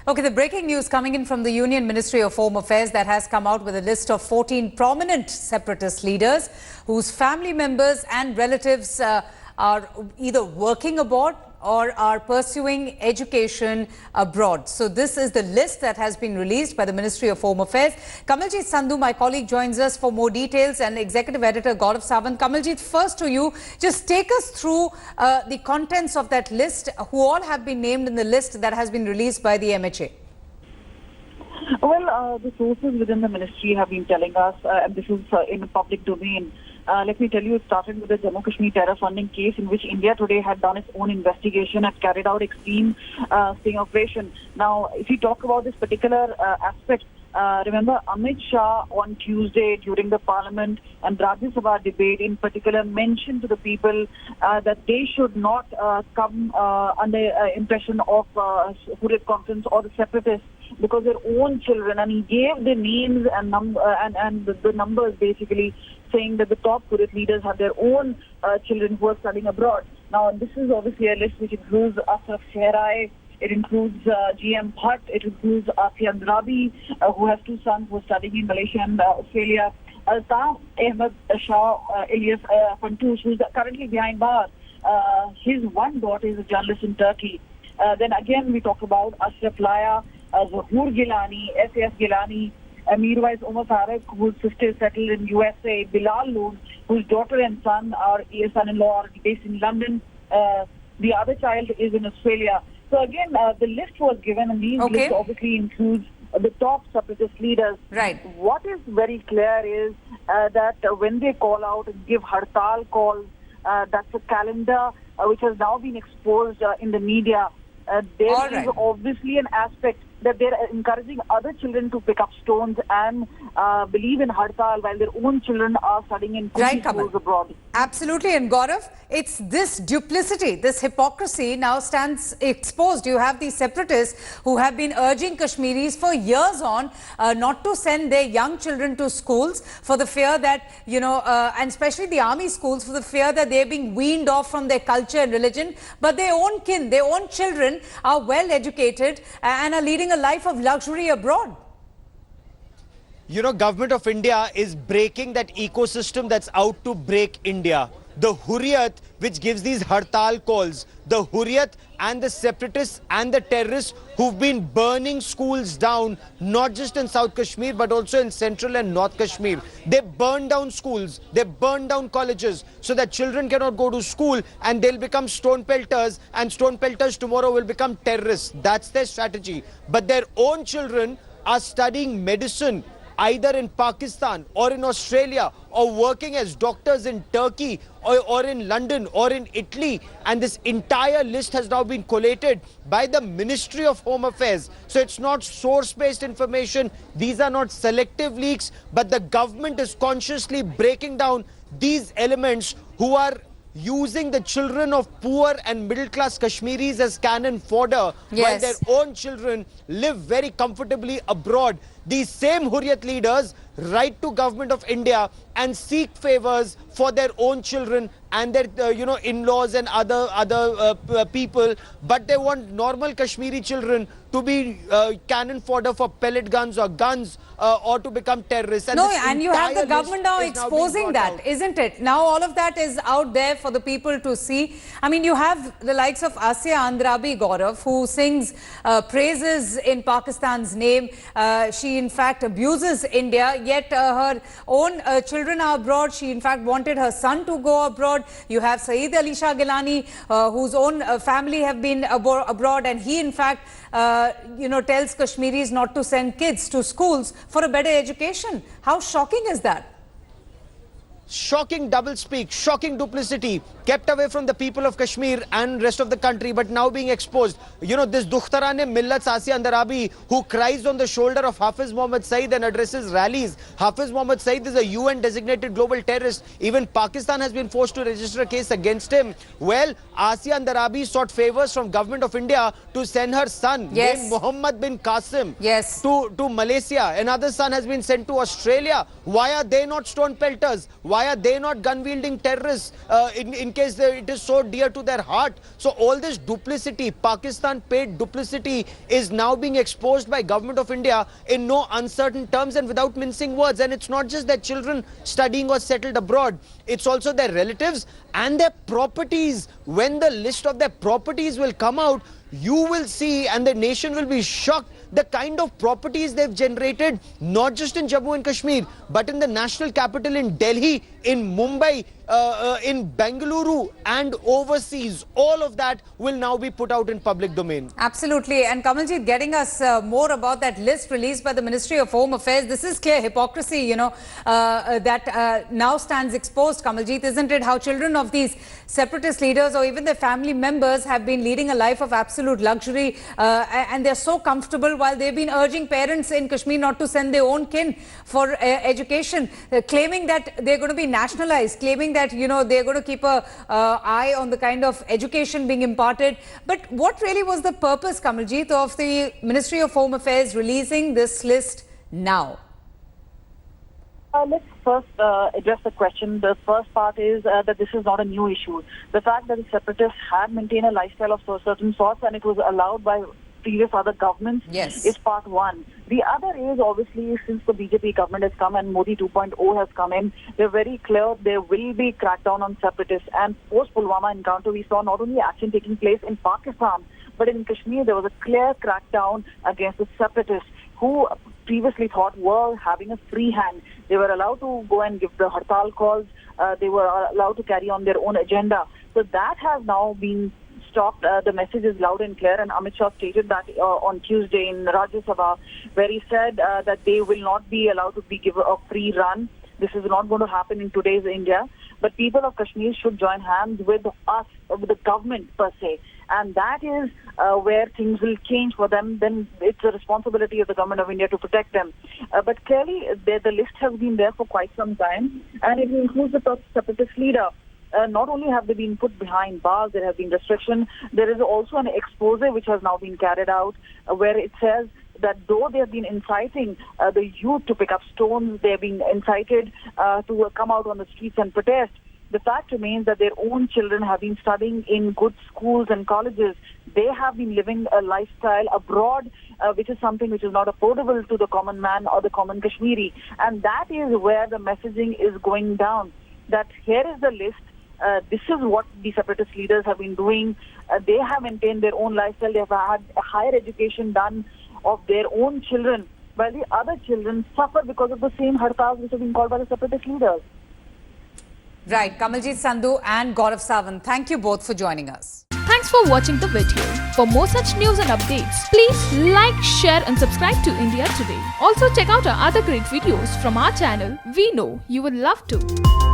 Okay, the breaking news coming in from the Union Ministry of Home Affairs that has come out with a list of 14 prominent separatist leaders whose family members and relatives are either working abroad or are pursuing education abroad. So this is the list that has been released by the Ministry of Home Affairs. Kamaljeet Sandhu, my colleague, joins us for more details, and Executive Editor Gaurav Sawant. Kamaljeet, first to you, just take us through the contents of that list, who all have been named in the list that has been released by the MHA. Well, the sources within the ministry have been telling us, and this is in the public domain. Let me tell you, it started with the Jammu Kashmir terror funding case in which India today had done its own investigation and carried out extreme sting operation. Now, if you talk about this particular aspect, remember MHA on Tuesday during the Parliament and Rajya Sabha debate in particular mentioned to the people that they should not come under impression of Hurriyat Conference or the Separatists because their own children, and he gave the names and the numbers basically, saying that the top Hurriyat leaders have their own children who are studying abroad. Now, this is obviously a list which includes Ashraf Shehrai, it includes GM Bhatt, it includes Asia Andrabi, who has two sons who are studying in Malaysia and Australia, Altaf Ahmed Shah Ilyas Fantoush, who is currently behind bars. His one daughter is a journalist in Turkey. Then again, we talk about Ashraf Laya, Zahoor Gilani, S.A.S. Gilani, Mirwais Umar Farooq, whose sister is settled in USA, Bilal Loon, whose daughter and son-in-law are based in London. The other child is in Australia. So again, the list was given, and these lists obviously includes the top separatist leaders. Right. What is very clear is that when they call out and give hartal calls, that's a calendar which has now been exposed in the media. There is obviously an aspect that they're encouraging other children to pick up stones and believe in hartal while their own children are studying in schools abroad. Absolutely. And Gaurav, it's this duplicity, this hypocrisy now stands exposed. You have these separatists who have been urging Kashmiris for years on not to send their young children to schools for the fear that, you know, and especially the army schools, for the fear that they're being weaned off from their culture and religion. But their own kin, their own children are well educated and are leading a life of luxury abroad. You know, Government of India is breaking that ecosystem that's out to break India. The Hurriyat, which gives these hartal calls, the Hurriyat and the separatists and the terrorists who've been burning schools down, not just in South Kashmir, but also in Central and North Kashmir. They burn down schools, they burn down colleges, so that children cannot go to school and they'll become stone pelters, and stone pelters tomorrow will become terrorists. That's their strategy. But their own children are studying medicine, either in Pakistan or in Australia, or working as doctors in Turkey or in London or in Italy. And this entire list has now been collated by the Ministry of Home Affairs. So it's not source-based information. These are not selective leaks, but the government is consciously breaking down these elements who are using the children of poor and middle-class Kashmiris as cannon fodder, while their own children live very comfortably abroad. These same Hurriyat leaders write to Government of India and seek favors for their own children and their in-laws and other people, but they want normal Kashmiri children to be cannon fodder for pellet guns or guns or to become terrorists. And and you have the government now exposing that, isn't it? Now all of that is out there for the people to see. I mean, you have the likes of Asia Andrabi, Gaurav, who sings praises in Pakistan's name. She in fact abuses India, yet her own children are abroad. She in fact wanted her son to go abroad. You have Saeed Ali Shah Gilani, whose own family have been abroad, and he in fact tells Kashmiris not to send kids to schools for a better education. How shocking is that? Shocking doublespeak, shocking duplicity, kept away from the people of Kashmir and rest of the country, but now being exposed. You know, this Dukhtarane Millat Asia Andarabi, who cries on the shoulder of Hafiz Mohammad Saeed and addresses rallies. Hafiz Mohammad Saeed is a UN designated global terrorist. Even Pakistan has been forced to register a case against him. Well, Asia Andarabi sought favors from Government of India to send her son, named Muhammad bin Qasim, to Malaysia. Another son has been sent to Australia. Why are they not stone pelters? Why why are they not gun-wielding terrorists in case it is so dear to their heart? So all this duplicity, Pakistan-paid duplicity, is now being exposed by Government of India in no uncertain terms and without mincing words. And it's not just their children studying or settled abroad. It's also their relatives and their properties. When the list of their properties will come out, you will see, and the nation will be shocked, the kind of properties they've generated, not just in Jammu and Kashmir, but in the national capital, in Delhi, in Mumbai, in Bengaluru, and overseas. All of that will now be put out in public domain. Absolutely. And Kamaljeet, getting us more about that list released by the Ministry of Home Affairs. This is clear hypocrisy, you know, that now stands exposed, Kamaljeet, isn't it? How children of these separatist leaders or even their family members have been leading a life of absolute luxury, and they're so comfortable, while they've been urging parents in Kashmir not to send their own kin for education, claiming that they're going to be nationalized, claiming that, you know, they're going to keep a eye on the kind of education being imparted. But what really was the purpose, Kamaljeet, of the Ministry of Home Affairs releasing this list now? Let's first address the question. The first part is that this is not a new issue. The fact that the separatists had maintained a lifestyle of certain sorts and it was allowed by previous other governments is part one. The other is, obviously, since the BJP government has come and Modi 2.0 has come in, they're very clear there will be crackdown on separatists. And post-Pulwama encounter, we saw not only action taking place in Pakistan, but in Kashmir, there was a clear crackdown against the separatists who previously thought were having a free hand. They were allowed to go and give the hartal calls. They were allowed to carry on their own agenda. So that has now been stopped. The message is loud and clear, and Amit Shah stated that on Tuesday in Rajya Sabha, where he said that they will not be allowed to be given a free run. This is not going to happen in today's India. But people of Kashmir should join hands with us, with the government per se. And that is where things will change for them. Then it's the responsibility of the government of India to protect them. But clearly, the list has been there for quite some time, and it includes the top separatist leader. Not only have they been put behind bars, there have been restrictions. There is also an expose which has now been carried out where it says that though they have been inciting the youth to pick up stones, they have been incited to come out on the streets and protest. The fact remains that their own children have been studying in good schools and colleges. They have been living a lifestyle abroad, which is something which is not affordable to the common man or the common Kashmiri. And that is where the messaging is going down, that here is the list. This is what the separatist leaders have been doing. They have maintained their own lifestyle. They have had a higher education done of their own children, while the other children suffer because of the same hartals which have been called by the separatist leaders. Right, Kamaljeet Sandhu and Gaurav Sawant, thank you both for joining us. Thanks for watching the video. For more such news and updates, please like, share and subscribe to India Today. Also check out our other great videos from our channel. We know you will love to.